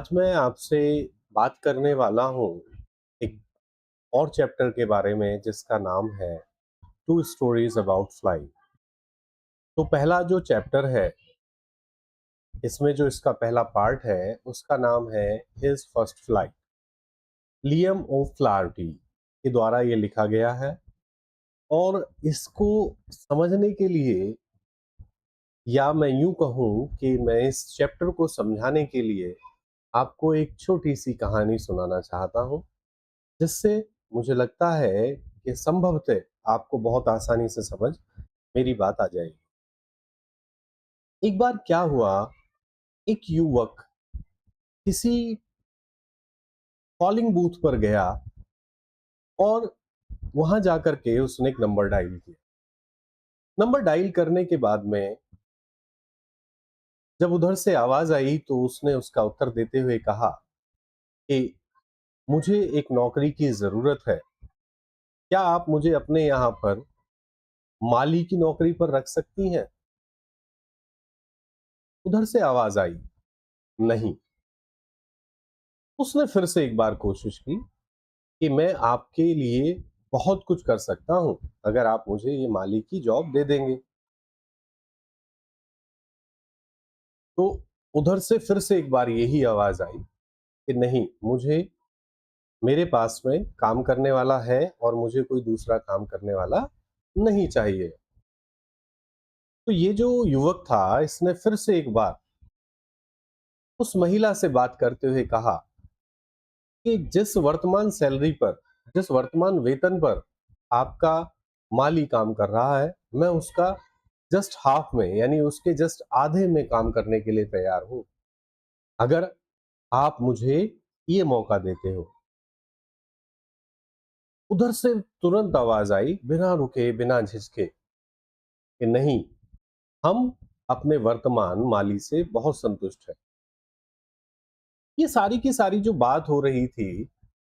आज मैं आपसे बात करने वाला हूँ एक और चैप्टर के बारे में जिसका नाम है टू स्टोरीज अबाउट फ्लाई। तो पहला जो चैप्टर है, इसमें जो इसका पहला पार्ट है उसका नाम है हिज फर्स्ट फ्लाइट। लियम ओ फ्लार्टी के द्वारा ये लिखा गया है। और इसको समझने के लिए, या मैं यूं कहूँ कि मैं इस चैप्टर को समझाने के लिए आपको एक छोटी सी कहानी सुनाना चाहता हूँ, जिससे मुझे लगता है कि संभवतः आपको बहुत आसानी से समझ मेरी बात आ जाएगी। एक बार क्या हुआ, एक युवक किसी कॉलिंग बूथ पर गया और वहां जाकर के उसने एक नंबर डायल किया। नंबर डायल करने के बाद में जब उधर से आवाज आई तो उसने उसका उत्तर देते हुए कहा कि मुझे एक नौकरी की जरूरत है। क्या आप मुझे अपने यहाँ पर माली की नौकरी पर रख सकती हैं? उधर से आवाज आई, नहीं। उसने फिर से एक बार कोशिश की कि मैं आपके लिए बहुत कुछ कर सकता हूं अगर आप मुझे ये माली की जॉब दे देंगे। तो उधर से फिर से एक बार यही आवाज आई कि नहीं, मुझे मेरे पास में काम करने वाला है और मुझे कोई दूसरा काम करने वाला नहीं चाहिए। तो ये जो युवक था, इसने फिर से एक बार उस महिला से बात करते हुए कहा कि जिस वर्तमान सैलरी पर, जिस वर्तमान वेतन पर आपका माली काम कर रहा है, मैं उसका जस्ट हाफ में, यानी उसके जस्ट आधे में काम करने के लिए तैयार हूं, अगर आप मुझे ये मौका देते हो। उधर से तुरंत आवाज आई, बिना रुके बिना झिझके, कि नहीं, हम अपने वर्तमान माली से बहुत संतुष्ट है। ये सारी की सारी जो बात हो रही थी,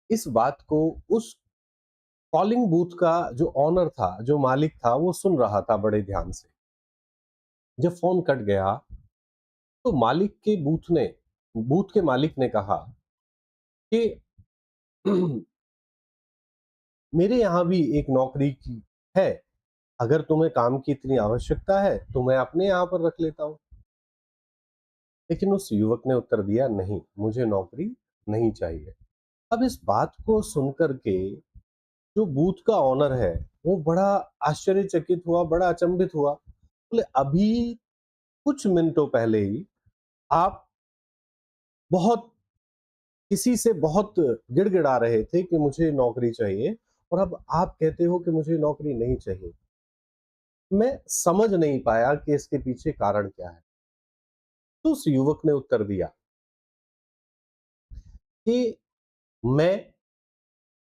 इस बात को उस कॉलिंग बूथ का जो ऑनर था, जो मालिक था, वो सुन रहा था बड़े ध्यान से। जब फोन कट गया तो बूथ के मालिक ने कहा कि मेरे यहाँ भी एक नौकरी की है, अगर तुम्हें काम की इतनी आवश्यकता है तो मैं अपने यहाँ पर रख लेता हूँ। लेकिन उस युवक ने उत्तर दिया, नहीं, मुझे नौकरी नहीं चाहिए। अब इस बात को सुनकर के जो बूथ का ऑनर है, वो बड़ा आश्चर्यचकित हुआ, बड़ा अचंभित हुआ। बोले, अभी कुछ मिनटों पहले ही आप बहुत किसी से बहुत गिड़गिड़ा रहे थे कि मुझे नौकरी चाहिए, और अब आप कहते हो कि मुझे नौकरी नहीं चाहिए। मैं समझ नहीं पाया कि इसके पीछे कारण क्या है। तो उस युवक ने उत्तर दिया कि मैं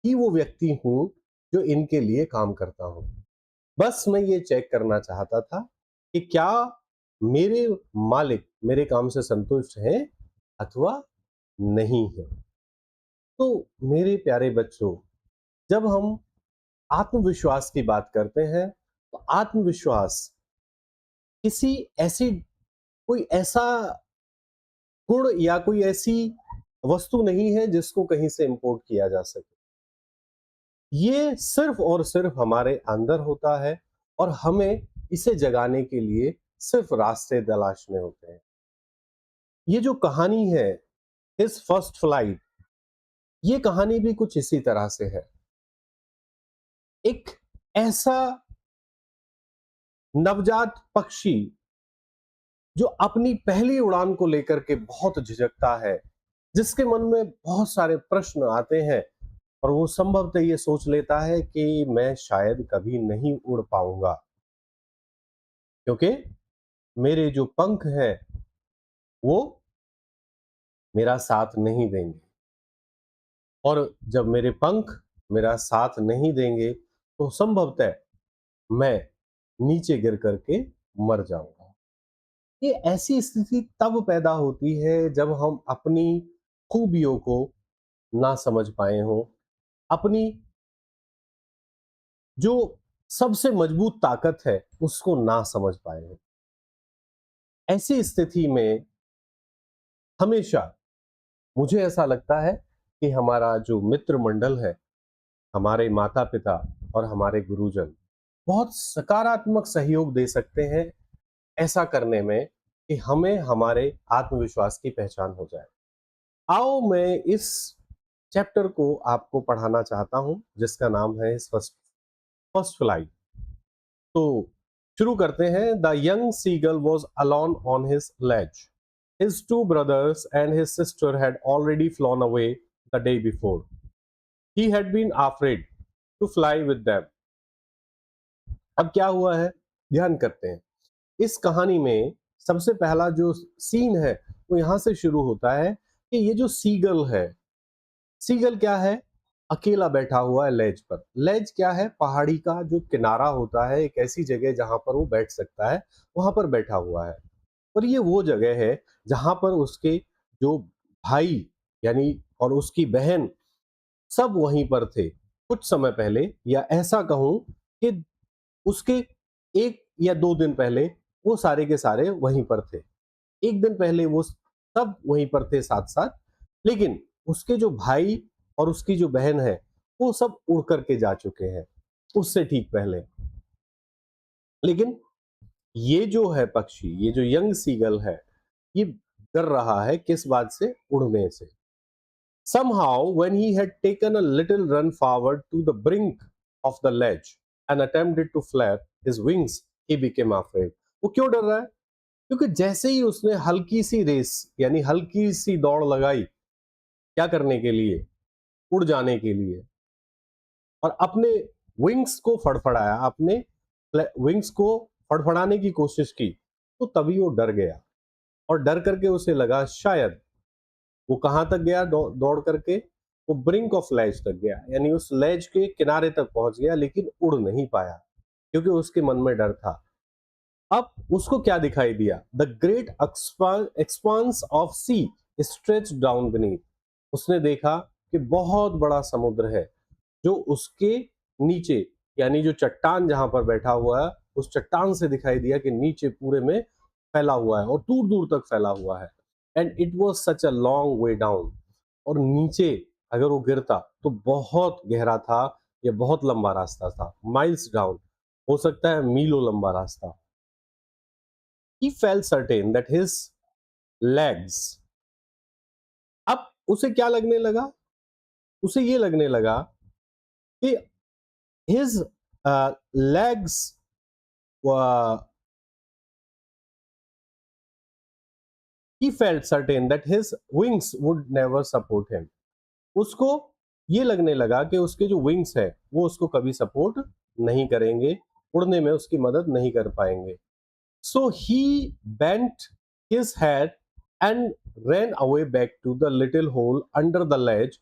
ही वो व्यक्ति हूं जो इनके लिए काम करता हूं। बस मैं ये चेक करना चाहता था कि क्या मेरे मालिक मेरे काम से संतुष्ट हैं अथवा नहीं है। तो मेरे प्यारे बच्चों, जब हम आत्मविश्वास की बात करते हैं, तो आत्मविश्वास किसी ऐसी कोई ऐसा गुण या कोई ऐसी वस्तु नहीं है जिसको कहीं से इंपोर्ट किया जा सके। ये सिर्फ और सिर्फ हमारे अंदर होता है, और हमें इसे जगाने के लिए सिर्फ रास्ते तलाशने होते हैं। ये जो कहानी है, हिज फर्स्ट फ्लाइट, ये कहानी भी कुछ इसी तरह से है। एक ऐसा नवजात पक्षी जो अपनी पहली उड़ान को लेकर के बहुत झिझकता है, जिसके मन में बहुत सारे प्रश्न आते हैं, और वो संभवतः ये सोच लेता है कि मैं शायद कभी नहीं उड़ पाऊंगा, क्योंकि मेरे जो पंख हैं वो मेरा साथ नहीं देंगे। और जब मेरे पंख मेरा साथ नहीं देंगे तो संभवतः मैं नीचे गिर करके मर जाऊंगा। ये ऐसी स्थिति तब पैदा होती है जब हम अपनी खूबियों को ना समझ पाए हों, अपनी जो सबसे मजबूत ताकत है उसको ना समझ पाए हों। ऐसी स्थिति में हमेशा मुझे ऐसा लगता है कि हमारा जो मित्र मंडल है, हमारे माता पिता और हमारे गुरुजन बहुत सकारात्मक सहयोग दे सकते हैं ऐसा करने में कि हमें हमारे आत्मविश्वास की पहचान हो जाए। आओ मैं इस चैप्टर को आपको पढ़ाना चाहता हूं जिसका नाम है फर्स्ट फर्स्ट फ्लाइट। तो शुरू करते हैं। The young seagull was alone on his ledge. His two brothers and his sister had already flown away the day before. He had been afraid to fly with them. अब क्या हुआ है, ध्यान करते हैं। इस कहानी में सबसे पहला जो सीन है वो यहां से शुरू होता है कि ये जो सीगल है, सीगल क्या है, अकेला बैठा हुआ है लेज पर। लेज क्या है, पहाड़ी का जो किनारा होता है, एक ऐसी जगह जहां पर वो बैठ सकता है, वहां पर बैठा हुआ है। और ये वो जगह है जहां पर उसके जो भाई यानी और उसकी बहन सब वहीं पर थे कुछ समय पहले, या ऐसा कहूं कि उसके 1 या 2 दिन पहले वो सारे के सारे वहीं पर थे। 1 दिन पहले वो सब वहीं पर थे साथ साथ, लेकिन उसके जो भाई और उसकी जो बहन है वो सब उड़ करके जा चुके हैं उससे ठीक पहले। लेकिन ये जो है पक्षी, ये जो यंग सीगल है, ये डर रहा है किस बात से, उड़ने से। Somehow, when he had taken a little run forward to the brink of the ledge and attempted to flap his wings, he became afraid. वो क्यों डर रहा है? क्योंकि जैसे ही उसने हल्की सी रेस यानी हल्की सी दौड़ लगाई, क्या करने के लिए, उड़ जाने के लिए, और अपने विंग्स को फड़फड़ाया, अपने विंग्स को फड़फड़ाने की कोशिश की, तो तभी वो डर गया। और डर करके उसे लगा शायद वो कहां तक गया, दौड़ करके वो ब्रिंक ऑफ लेज तक गया, यानी उस लेज के किनारे तक पहुंच गया, लेकिन उड़ नहीं पाया क्योंकि उसके मन में डर था। अब उसको क्या दिखाई दिया, the great expanse of sea stretch down beneath. उसने देखा कि बहुत बड़ा समुद्र है जो उसके नीचे, यानी जो चट्टान जहां पर बैठा हुआ है उस चट्टान से दिखाई दिया कि नीचे पूरे में फैला हुआ है और दूर दूर तक फैला हुआ है। And it was such a long way down, और नीचे अगर वो गिरता तो बहुत गहरा था, या बहुत लंबा रास्ता था, माइल्स डाउन, हो सकता है मीलों लंबा रास्ता। He felt certain that his legs, अब उसे क्या लगने लगा, उसे ये लगने लगा कि his legs were, he felt certain that his wings would never support him. उसको ये लगने लगा कि उसके जो विंग्स है वो उसको कभी सपोर्ट नहीं करेंगे, उड़ने में उसकी मदद नहीं कर पाएंगे। So he bent his head and ran away back to the little hole under the ledge.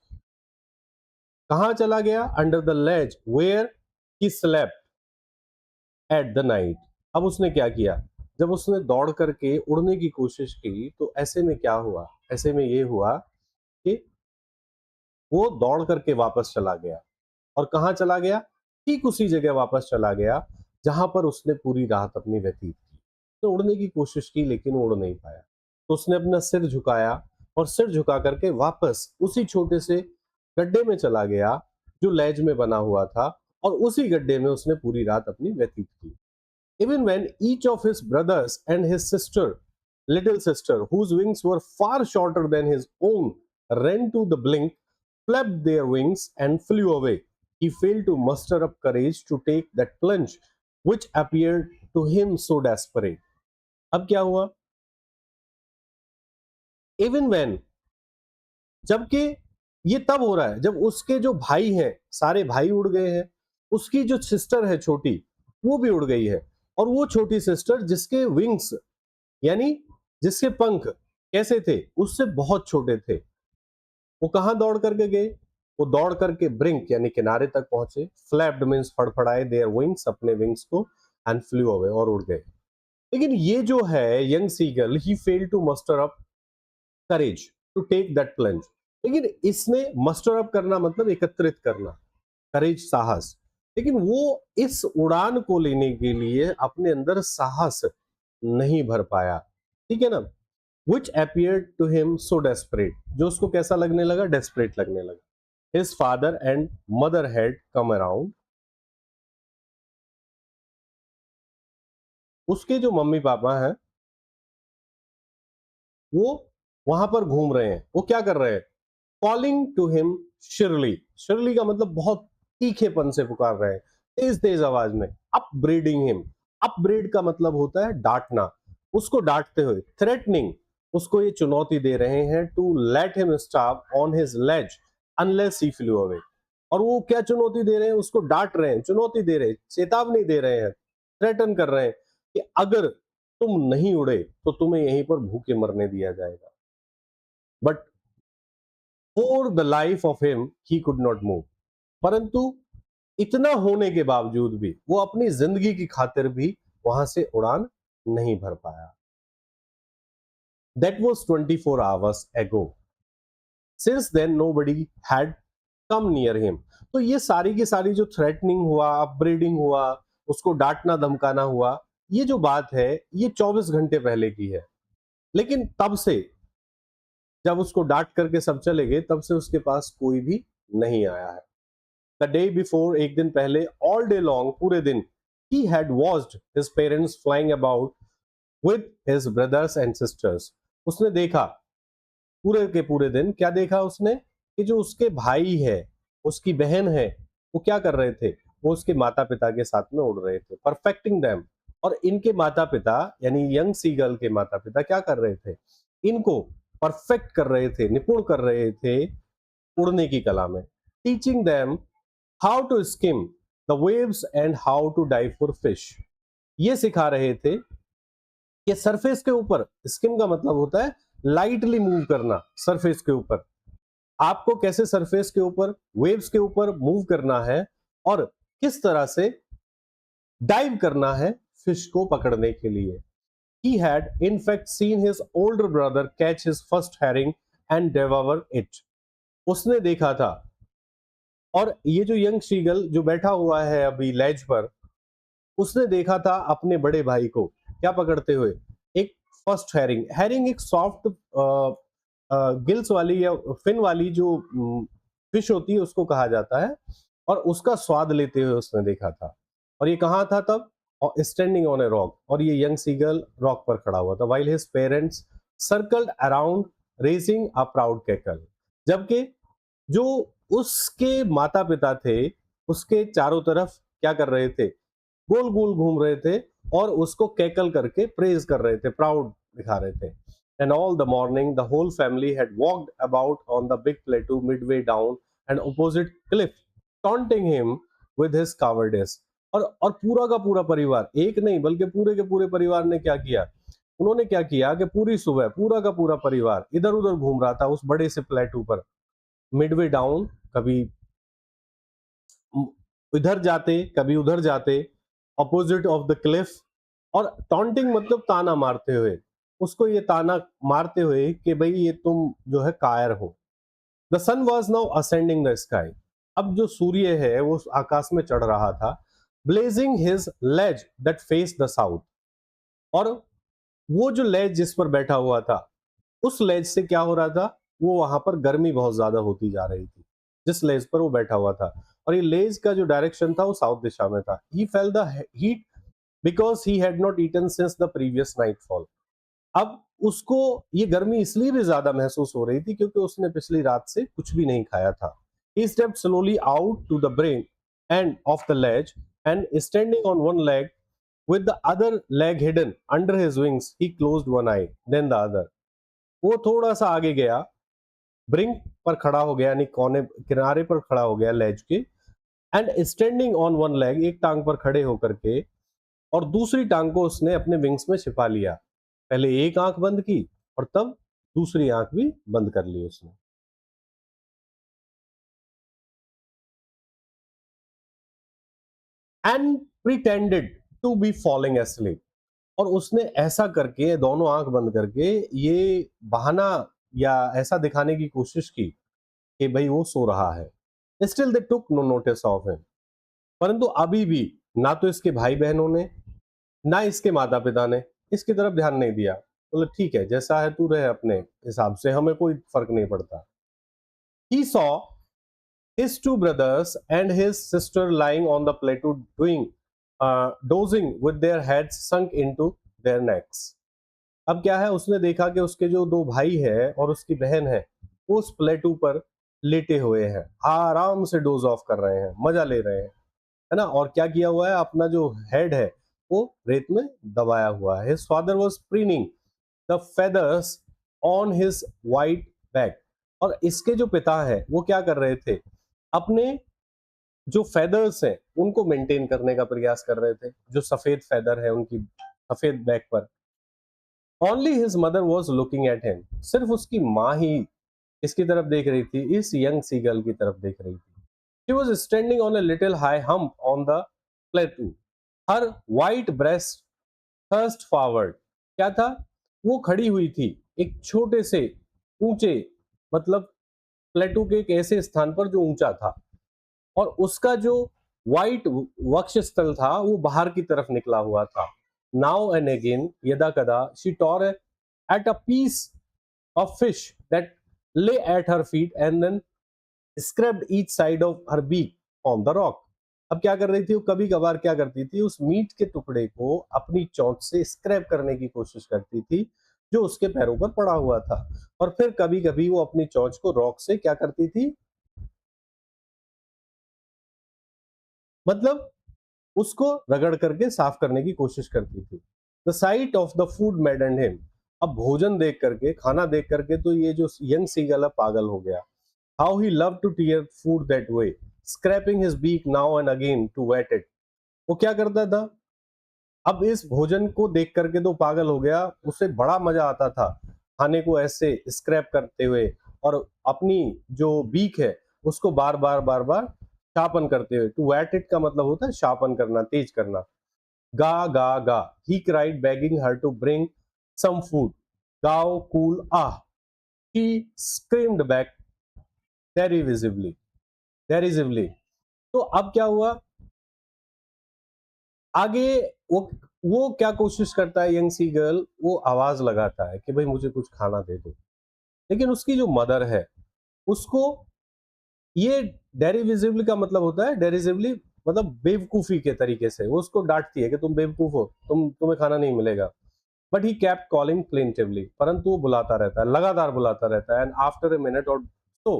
कहां चला गया, under the ledge where he slept at the night. अब उसने क्या किया, जब उसने दौड़ करके उड़ने की कोशिश की तो ऐसे में क्या हुआ, ऐसे में ये हुआ कि वो दौड़ करके वापस चला गया। और कहां चला गया, ठीक उसी जगह वापस चला गया जहां पर उसने पूरी रात अपनी व्यतीत की। तो उड़ने की कोशिश की लेकिन उड़ नहीं पाया, तो उसने अपना सिर झुकाया और सिर झुका करके वापस उसी छोटे से गड्ढे में चला गया जो लेज में बना हुआ था, और उसी गड्ढे में उसने पूरी रात अपनी व्यतीत की। Even when each of his brothers and his little sister, whose wings were far shorter than his own, ran to the blink, flapped their wings, and flew away, he failed to muster up courage to take that plunge, which appeared to him so desperate. अब क्या हुआ, Even when, जबकि ये तब हो रहा है जब उसके जो भाई हैं, सारे भाई उड़ गए हैं, उसकी जो सिस्टर है छोटी वो भी उड़ गई है, और वो छोटी सिस्टर जिसके विंग्स यानी जिसके पंख कैसे थे, उससे बहुत छोटे थे, वो कहां दौड़ करके गए, वो दौड़ करके ब्रिंक यानी किनारे तक पहुंचे, फ्लैप्ड मींस फड़फड़ाए देयर विंग्स, अपने विंग्स को, एंड फ्लू अवे, और उड़ गए। लेकिन ये जो है young seagull, he failed to muster up courage to take that plunge. लेकिन इसने मस्टर अप करना मतलब एकत्रित करना, करेज साहस, लेकिन वो इस उड़ान को लेने के लिए अपने अंदर साहस नहीं भर पाया। ठीक है ना, which appeared to him so desperate, जो उसको कैसा लगने लगा, desperate लगने लगा. His father and mother had come around. उसके जो मम्मी पापा हैं वो वहां पर घूम रहे हैं. वो क्या कर रहे हैं? Calling to him surely. Surely का मतलब बहुत तीखेपन से पुकार रहे हैं, तेज तेज आवाज में. अपब्रीडिंग हिम. अपब्रीड का मतलब होता है डांटना. उसको डांटते हुए, थ्रेटनिंग, उसको ये चुनौती दे रहे हैं to let him stop on his ledge unless he flew away. और वो क्या चुनौती दे रहे हैं? उसको डांट रहे हैं, चुनौती दे रहे हैं, चेतावनी दे रहे हैं, थ्रेटन कर रहे हैं कि अगर तुम नहीं उड़े तो तुम्हें यहीं पर भूखे मरने दिया जाएगा. But for the life of him he could not move. परंतु इतना होने के बावजूद भी वो अपनी जिंदगी की खातिर भी वहां से उड़ान नहीं भर पाया. That was 24 hours ago. Since then nobody had come near him. तो ये सारी की सारी जो थ्रेटनिंग हुआ, अपब्रीडिंग हुआ, उसको डांटना धमकाना हुआ, ये जो बात है ये 24 घंटे पहले की है. लेकिन तब से जब उसको डांट करके सब चले गए तब से उसके पास कोई भी नहीं आया है. द डे बिफोर, एक दिन पहले, ऑल डे लॉन्ग, पूरे दिन, he had watched his parents flying about with his brothers and sisters. उसने देखा पूरे के पूरे दिन, क्या देखा उसने? कि जो उसके भाई है, उसकी बहन है, वो क्या कर रहे थे? वो उसके माता पिता के साथ में उड़ रहे थे, परफेक्टिंग देम. और इनके माता पिता यानी यंग सीगल के माता पिता क्या कर रहे थे? इनको परफेक्ट कर रहे थे, निपुण कर रहे थे उड़ने की कला में. Teaching them how to skim the waves and how to dive for fish. ये सिखा रहे थे कि सरफेस के ऊपर, स्किम का मतलब होता है लाइटली मूव करना. सरफेस के ऊपर आपको कैसे सरफेस के ऊपर, वेव्स के ऊपर मूव करना है और किस तरह से डाइव करना है फिश को पकड़ने के लिए. He had in fact seen his older brother catch his first herring and devour it. उसने देखा था. और ये जो यंग शीगल जो बैठा हुआ है अभी लेज पर, उसने देखा था अपने बड़े भाई को क्या पकड़ते हुए? एक फर्स्ट हैरिंग. हैरिंग एक सॉफ्ट गिल्स वाली या फिन वाली जो फिश होती है उसको कहा जाता है. और उसका स्वाद लेते हुए उसने देखा था. और ये कहाँ था तब? Standing on a rock. और ये यंग सीगल रॉक पर खड़ा हुआ था. While his parents circled around raising a proud cackle. जबकि जो उसके माता पिता थे उसके चारों तरफ क्या कर रहे थे? गोल गोल घूम रहे थे और उसको कैकल करके प्रेज कर रहे थे, प्राउड दिखा रहे थे. And all the morning the whole family had walked about on the big plateau midway down and opposite cliff taunting him with his cowardice. और पूरा का पूरा परिवार, एक नहीं बल्कि पूरे के पूरे परिवार ने क्या किया? उन्होंने क्या किया कि पूरी सुबह पूरा का पूरा परिवार इधर उधर घूम रहा था उस बड़े से प्लेटू पर. मिडवे डाउन, कभी इधर जाते कभी उधर जाते, अपोजिट ऑफ द क्लिफ. और टॉन्टिंग मतलब ताना मारते हुए, उसको ये ताना मारते हुए कि भाई ये तुम जो है कायर हो. The sun was now ascending the sky. अब जो सूर्य है वो आकाश में चढ़ रहा था. Blazing his ledge that face the south. और वो जो लेज जिस पर बैठा हुआ था उस लेज से क्या हो रहा था? वो वहां पर गर्मी बहुत ज्यादा होती जा रही थी जिस लेज पर वो बैठा हुआ था. और ये लेज का जो डायरेक्शन था वो साउथ दिशा में था. He felt the heat because he had not eaten since the previous nightfall. अब उसको ये गर्मी इसलिए भी ज्यादा महसूस हो रही थी क्योंकि उसने पिछली रात से कुछ भी नहीं खाया था. He stepped slowly out to the brain end of the ledge and standing on one leg with the other leg hidden under his wings, he closed one eye, then the other. वो थोड़ा सा आगे गया, brink पर खड़ा हो गया यानी कोने किनारे पर खड़ा हो गया लेज के. And standing on one leg, एक टांग पर खड़े होकर के, और दूसरी टांग को उसने अपने विंग्स में छिपा लिया. पहले एक आंख बंद की और तब दूसरी आंख भी बंद कर ली उसने. And pretended to be falling asleep. और उसने ऐसा करके दोनों आंख बंद करके ये बहाना या ऐसा दिखाने की कोशिश की कि भाई वो सो रहा है. Still they took no notice of him. परंतु अभी भी ना तो इसके भाई बहनों ने ना इसके माता पिता ने इसकी तरफ ध्यान नहीं दिया. बोले ठीक है, जैसा है तू रहे अपने हिसाब से, हमें कोई फर्क नहीं पड़ता। He saw his two brothers and his sister lying on the plateau dozing with their heads sunk into their necks. अब क्या है, उसने देखा कि उसके जो दो भाई है और उसकी बहन है वो उस प्लेटू पर लेटे हुए हैं, आराम से डोज ऑफ कर रहे हैं, मजा ले रहे हैं, है ना। और क्या किया हुआ है, अपना जो हेड है वो रेत में दबाया हुआ है। His father was preening the feathers on his white back. और इसके जो पिता है वो क्या कर रहे थे, अपने जो फेदर्स हैं उनको मेंटेन करने का प्रयास कर रहे थे, जो सफेद फेदर है उनकी सफेद बैक पर। Only his mother was looking at him, सिर्फ उसकी माँ ही इसकी तरफ देख रही थी, इस यंग सीगल की तरफ देख रही थी। She was standing on a little high hump on the plateau, her white breast thrust forward. क्या था, वो खड़ी हुई थी एक छोटे से ऊंचे, मतलब प्लेटू के एक ऐसे स्थान पर जो ऊंचा था, और उसका जो व्हाइट वक्षस्थल था वो बाहर की तरफ निकला हुआ था। नाउ एंड अगेन, यदा कदा, she tore at a piece of fish that lay at her feet and then scraped each side of her beak on the rock. अब क्या कर रही थी वो, कभी कभार क्या करती थी, उस मीट के टुकड़े को अपनी चोंच से स्क्रैप करने की कोशिश करती थी जो उसके पैरों पर पड़ा हुआ था, और फिर कभी कभी वो अपनी चोंच को रॉक से क्या करती थी, मतलब उसको रगड़ करके साफ करने की कोशिश करती थी। The site of the food मैडन्ड him, अब भोजन देख करके, खाना देख करके तो ये जो यंग सीगल है पागल हो गया। How he love to tear food that way, scraping his beak now and again to whet it. वो क्या करता था, अब इस भोजन को देख करके तो पागल हो गया, उसे बड़ा मजा आता था खाने को ऐसे स्क्रैप करते हुए, और अपनी जो बीक है उसको बार बार बार बार शार्पन करते हुए। टू वेट इट का मतलब होता है शार्पन करना, तेज करना। Ga ga ga, he cried begging her to bring some food. Gaw cool ah, she screamed back derisively, derisively. तो अब क्या हुआ आगे, वो क्या कोशिश करता है यंग सी गर्ल, वो आवाज लगाता है कि भाई मुझे कुछ खाना दे दो, लेकिन उसकी जो मदर है उसको ये डेरिवेटिवली का मतलब होता है, डेरिसिवली मतलब बेवकूफी के तरीके से वो उसको डांटती है कि तुम बेवकूफ हो, तुम्हें खाना नहीं मिलेगा। But he kept calling plaintively, परंतु वो बुलाता रहता है, लगातार बुलाता रहता है। एंड आफ्टर ए मिनट और so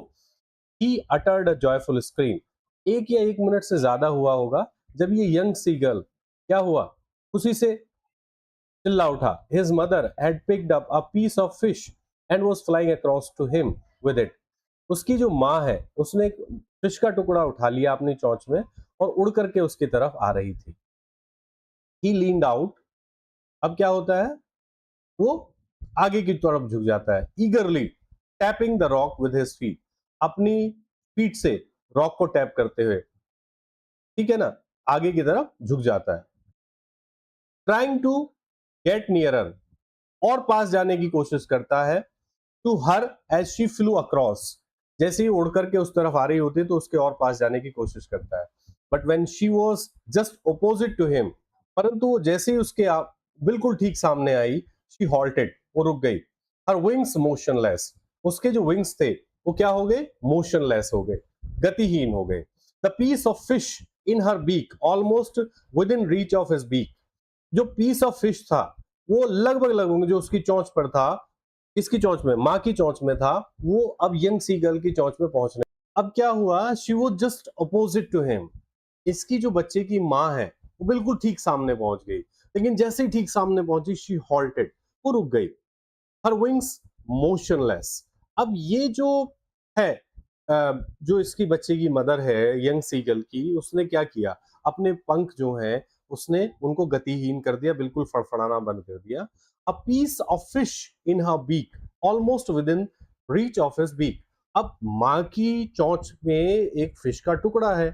he uttered a joyful scream. एक या एक मिनट से ज्यादा हुआ होगा जब ये यंग सी गर्ल क्या हुआ, खुशी से चिल्ला उठा। His mother had picked up a piece of fish and was flying across to him with it. उसकी जो माँ है उसने एक फिश का टुकड़ा उठा लिया अपनी चोंच में और उड़ करके उसकी तरफ आ रही थी। He leaned out, अब क्या होता है, वो आगे की तरफ झुक जाता है। ईगरली tapping the rock with his feet, अपनी फीट से रॉक को टैप करते हुए, ठीक है ना, आगे की तरफ झुक जाता है। ट्राइंग टू गेट नियरर, और पास जाने की कोशिश करता है। To her as she flew across, जैसे ही उड़ करके उस तरफ आ रही होती है तो उसके और पास जाने की कोशिश करता है। But when she was just opposite to him, परंतु वो जैसे ही उसके बिल्कुल ठीक सामने आई, शी हॉल्टेड, वो रुक गई। हर विंग्स मोशनलेस, उसके जो विंग्स थे वो क्या हो गए, मोशनलेस हो गए, गतिहीन हो गए। The piece of fish in her beak almost within reach of his beak, जो पीस ऑफ फिश था वो लगभग लगभग जो उसकी चोंच पर था, किसकी चोंच में, माँ की चोंच में था, वो अब यंग सी गर्ल की चोंच में पहुंचने। अब क्या हुआ, she was just opposite to him, इसकी जो बच्चे की माँ है वो बिल्कुल ठीक सामने पहुंच गई, लेकिन जैसे ही ठीक सामने पहुंची शी हॉल्टेड, वो रुक गई। हर विंग्स मोशनलेस, अब ये जो है जो इसकी बच्चे की मदर है यंग सीगल की, उसने क्या किया, अपने पंख जो हैं उसने उनको गतिहीन कर दिया, बिल्कुल फड़फड़ाना बंद कर दिया। A piece of fish in her beak almost within reach of his beak, अब माँ की चोंच में एक फिश का टुकड़ा है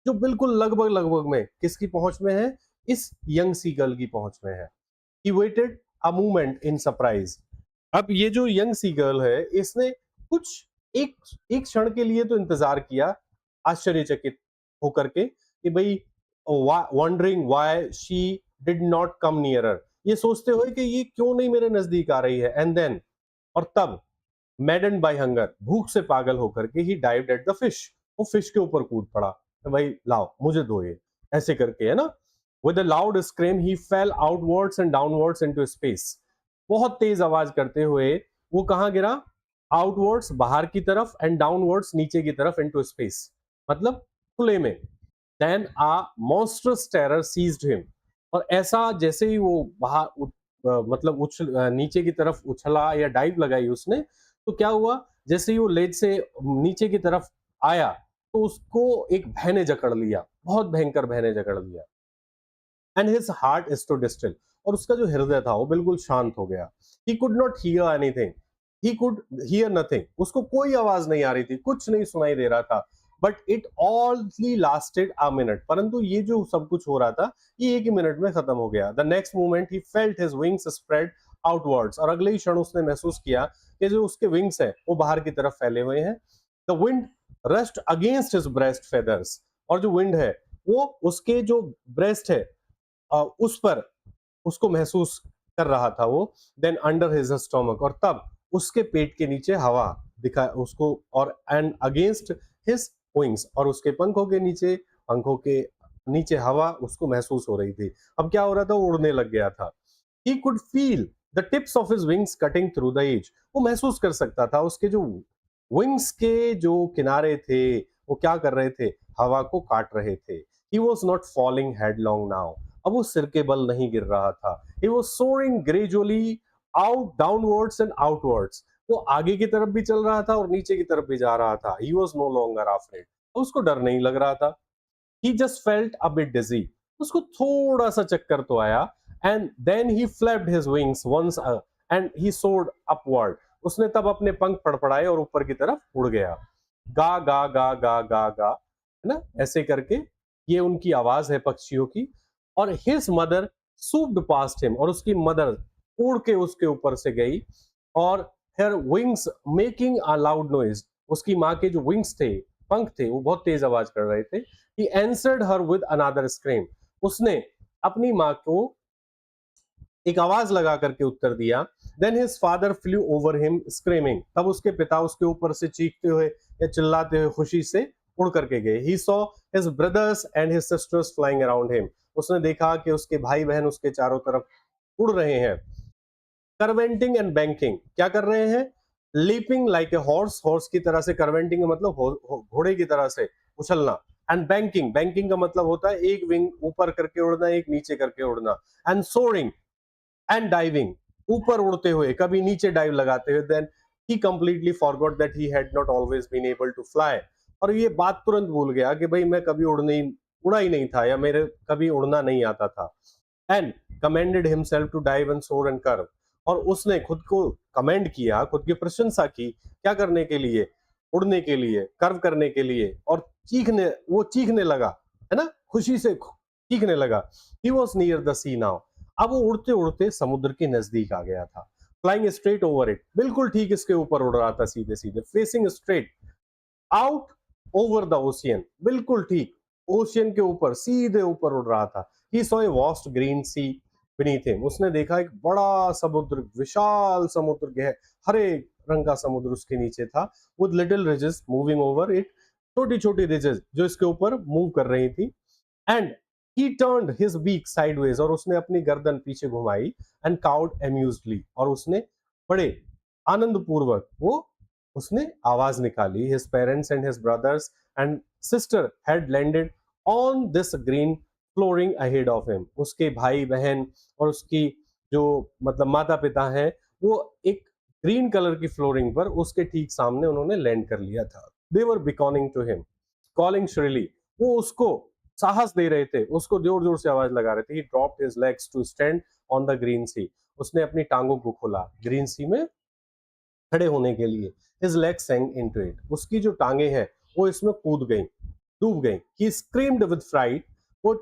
जो बिल्कुल लगभग लगभग में किसकी पहुंच में है, इस यंग सीगल की पहुंच में है। He waited a moment in surprise. अब ये जो यंग सी गर्ल है इसने कुछ एक एक क्षण के लिए तो इंतजार किया, आश्चर्यचकित होकर के कि भाई wondering why she did not come nearer, ये सोचते हुए कि ये क्यों नहीं मेरे नजदीक आ रही है। एंड देन, और तब, मैडन बाय हंगर, भूख से पागल होकर के, ही डाइव्ड एट द फिश, वो फिश के ऊपर कूद पड़ा, भाई लाओ मुझे दो ये, ऐसे करके, है ना। With a loud scream he fail outwards and downwards into space, बहुत तेज आवाज करते हुए वो कहां गिरा, आउटवर्ड्स बाहर की तरफ, एंड डाउनवर्ड्स नीचे की तरफ, इनटू स्पेस मतलब खुले में। देन आ मॉन्स्ट्रस टेरर सीज्ड हिम, और ऐसा जैसे ही वो बाहर मतलब नीचे की तरफ उछला या डाइव लगाई उसने, तो क्या हुआ, जैसे ही वो लेज से नीचे की तरफ आया, तो उसको एक भय ने जकड़ लिया, बहुत भयंकर भय ने जकड़ लिया। And his heart stood still, और उसका जो हृदय था वो बिल्कुल शांत हो गया। He could not hear anything, he could hear nothing, उसको कोई आवाज नहीं आ रही थी, कुछ नहीं सुनाई दे रहा था। But it only lasted a minute, परंतु ये जो सब कुछ हो रहा था ये एक ही मिनट में खत्म हो गया। The next moment he felt his wings spread outwards, और अगले ही क्षण उसने महसूस किया कि जो उसके विंग्स हैं वो बाहर की तरफ फैले हुए हैं। The wind rust against his breast feathers, और जो विंड है वो उसके जो ब्रेस्ट है उस पर उसको महसूस कर रहा था वो। देन अंडर हिज स्टोमक, और तब उसके पेट के नीचे हवा दिखा उसको, और एंड अगेंस्ट हिज विंग्स, और उसके पंखों के नीचे, पंखों के नीचे हवा उसको महसूस हो रही थी। अब क्या हो रहा था, वो उड़ने लग गया था। He could feel the tips of his wings cutting through the edge, वो महसूस कर सकता था उसके जो विंग्स के जो किनारे थे वो क्या कर रहे थे, हवा को काट रहे थे। He was not falling headlong now, अब वो सिर के बल नहीं गिर रहा था। He was soaring gradually out downwards and outwards, वो आगे की तरफ भी चल रहा था और नीचे की तरफ भी जा रहा था। He was no longer afraid, उसको डर नहीं लग रहा था। he just felt a bit dizzy, उसको थोड़ा सा चक्कर तो आया। and then he flapped his wings once and he soared upward, उसने तब अपने पंख फड़फड़ाए और ऊपर की तरफ उड़ गया। गा गा गा गा गा गा, है ना, ऐसे करके ये उनकी आवाज है पक्षियों की। और his mother swooped past him, और उसकी मदर उड़ के उसके ऊपर से गई, और her wings making a loud noise, उसकी माँ के जो विंग्स थे, पंख थे, वो बहुत तेज आवाज कर रहे थे। He answered her with another scream, उसने अपनी माँ को एक आवाज लगा करके उत्तर दिया। Then his father flew over him screaming, तब उसके पिता उसके ऊपर से चीखते हुए या चिल्लाते हुए खुशी से उड़ करके गए। He saw his brothers and his sisters flying around him, उसने देखा कि उसके भाई बहन उसके चारों तरफ उड़ रहे हैं। करवेंटिंग एंड बैंकिंग, क्या कर रहे हैं, leaping like a horse, horse की तरह से, करवेंटिंग का मतलब घोड़े की तरह से उछलना। एंड बैंकिंग, बैंकिंग का मतलब होता है एक विंग ऊपर करके उड़ना, एक नीचे करके उड़ना। एंड सोरिंग एंड डाइविंग, ऊपर उड़ते हुए कभी नीचे डाइव लगाते हुए। Then he completely forgot that he had not always been able to fly, और ये बात तुरंत भूल गया कि भाई मैं कभी उड़ा ही नहीं था, या मेरे कभी उड़ना नहीं आता था। And commanded himself to dive and soar and curve, और उसने खुद को कमेंड किया, खुद की प्रशंसा की, क्या करने के लिए, उड़ने के लिए, कर्व करने के लिए, और चीखने लगा, है ना, खुशी से चीखने लगा। He was near the sea now, अब वो उड़ते उड़ते समुद्र के नजदीक आ गया था। फ्लाइंग स्ट्रेट ओवर इट, बिल्कुल ठीक इसके ऊपर उड़ रहा था, सीधे सीधे, facing straight out over the ocean, बिल्कुल ठीक ओशियन के ऊपर, सीधे ऊपर उड़ रहा था। He saw a vast green sea beneath him, उसने देखा एक बड़ा समुद्र, विशाल समुद्र, हरे रंग का समुद्र उसके नीचे था। With little ridges moving over it, छोटी छोटी रिजेस जो इसके ऊपर मूव कर रही थी। And he turned his beak sideways, और उसने अपनी गर्दन पीछे घुमाई। and cowed amusedly, और उसने बड़े आनंद पूर्वक वो उसने आवाज निकाली। his parents and his brothers and sister had landed on this green flooring ahead of him, उसके भाई बहन और उसकी जो मतलब माता पिता हैं, वो एक ग्रीन कलर की फ्लोरिंग पर उसके ठीक सामने उन्होंने लैंड कर लिया था। they were beckoning to him, calling shrilly, वो उसको साहस दे रहे थे, उसको जोर जोर से आवाज लगा रहे थे। He dropped his legs to stand on the green sea, उसने अपनी टांगों को खोला ग्रीन सी में खड़े होने के लिए। His legs sank into it, उसकी जो टांगे हैं वो इसमें कूद गई, डूब गई। He screamed with fright, वो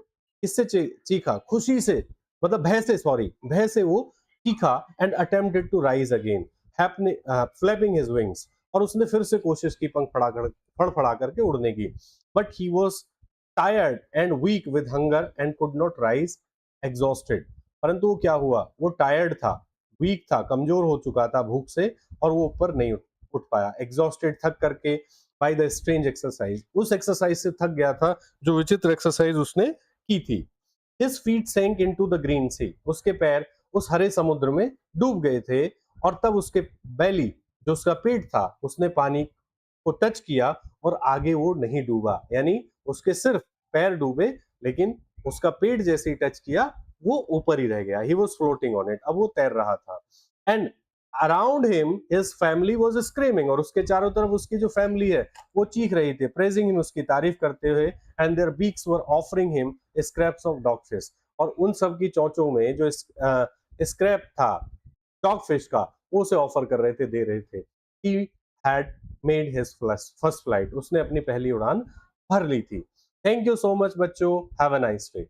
किससे चीखा, खुशी से, मतलब भय से, सॉरी, भय से वो चीखा। And attempted to rise again, flapping his wings, और उसने फिर से कोशिश की पंख फड़फड़ा करके उड़ने की। But he was tired and weak with hunger and could not rise, exhausted, परंतु वो क्या हुआ, वो टायर्ड था, वीक था, कमजोर हो चुका था भूख से, और वो ऊपर नहीं उठ पाया, एग्जॉस्टेड, थक करके, बाय द स्ट्रेंज एक्सरसाइज, उस एक्सरसाइज से थक गया था, जो विचित्र एक्सरसाइज उसने की थी। His feet sank into the green sea, उसके पैर उस हरे समुद्र में डूब गए थे, और तब उसके बैली, जो उसका पेट था, उसने पानी को टच किया, और आगे वो नहीं डूबा, यानी उसके सिर्फ पैर डूबे, लेकिन उसका पेट जैसे ही टच किया, वो ऊपर ही रह गया, he was floating on it, अब वो तैर रहा था। And around him his family was screaming, और उसके चारों तरफ उसकी जो फैमिली है वो चीख रही थी, प्रेजिंग हिम, उसकी तारीफ करते हुए, and their beaks were offering him scraps of dog fish, और उन सब की चोंचों में जो स्क्रैप था डॉग फिश का, वो उसे ऑफर कर रहे थे, दे रहे थे। He had made his first flight, उसने अपनी पहली उड़ान भर ली थी। थैंक यू सो मच बच्चों, हैव अ नाइस डे।